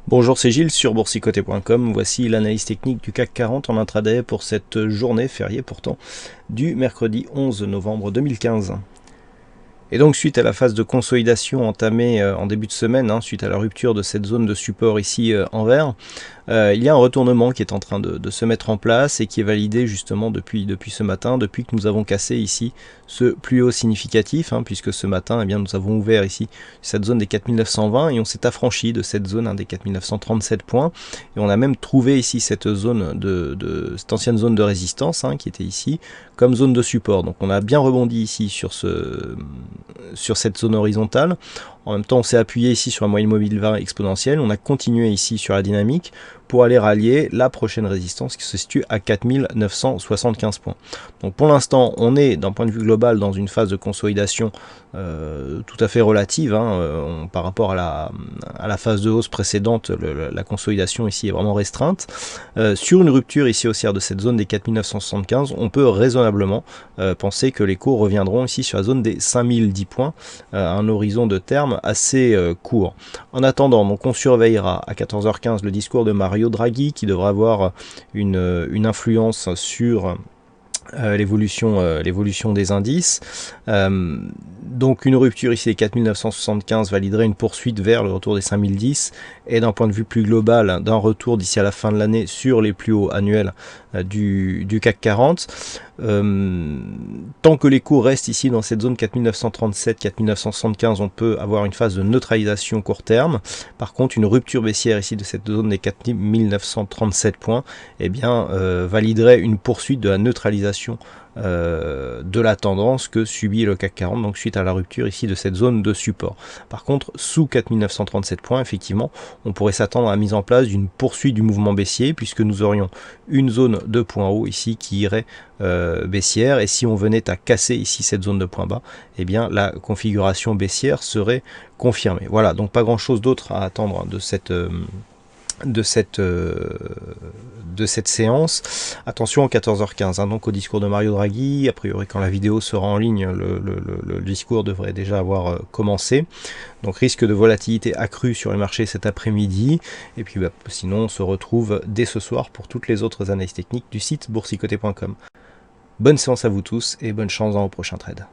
Bonjour, c'est Gilles sur boursicoté.com. Voici l'analyse technique du CAC 40 en intraday pour cette journée fériée pourtant du mercredi 11 novembre 2015. Et donc suite à la phase de consolidation entamée en début de semaine, suite à la rupture de cette zone de support ici en vert, il y a un retournement qui est en train de se mettre en place et qui est validé justement depuis ce matin, depuis que nous avons cassé ici ce plus haut significatif, puisque ce matin nous avons ouvert ici cette zone des 4920 et on s'est affranchi de cette zone des 4937 points, et on a même trouvé ici cette zone cette ancienne zone de résistance qui était ici comme zone de support. Donc on a bien rebondi ici sur cette zone horizontale. En même temps, on s'est appuyé ici sur la moyenne mobile 20 exponentielle. On a continué ici sur la dynamique pour aller rallier la prochaine résistance qui se situe à 4975 points. Donc pour l'instant, on est d'un point de vue global dans une phase de consolidation tout à fait relative par rapport à la phase de hausse précédente. La consolidation ici est vraiment restreinte. Sur une rupture ici haussière de cette zone des 4975, on peut raisonnablement penser que les cours reviendront ici sur la zone des 5010 points, à un horizon de terme assez court. En attendant, donc on surveillera à 14h15 le discours de Mario Draghi qui devra avoir une influence sur l'évolution des indices. Donc une rupture ici des 4975 validerait une poursuite vers le retour des 5010, et d'un point de vue plus global, d'un retour d'ici à la fin de l'année sur les plus hauts annuels du CAC 40. Tant que les cours restent ici dans cette zone 4937-4975, on peut avoir une phase de neutralisation court terme. Par contre, une rupture baissière ici de cette zone des 4937 points validerait une poursuite de la neutralisation de la tendance que subit le CAC 40, donc suite à la rupture ici de cette zone de support. Par contre, sous 4937 points, effectivement, on pourrait s'attendre à la mise en place d'une poursuite du mouvement baissier, puisque nous aurions une zone de point haut ici qui irait baissière, et si on venait à casser ici cette zone de point bas, la configuration baissière serait confirmée. Voilà, donc pas grand chose d'autre à attendre de cette séance. Attention, 14h15, donc au discours de Mario Draghi. A priori, quand la vidéo sera en ligne, le discours devrait déjà avoir commencé. Donc risque de volatilité accrue sur les marchés cet après-midi. Et puis sinon, on se retrouve dès ce soir pour toutes les autres analyses techniques du site boursicoté.com. Bonne séance à vous tous et bonne chance dans vos prochains trades.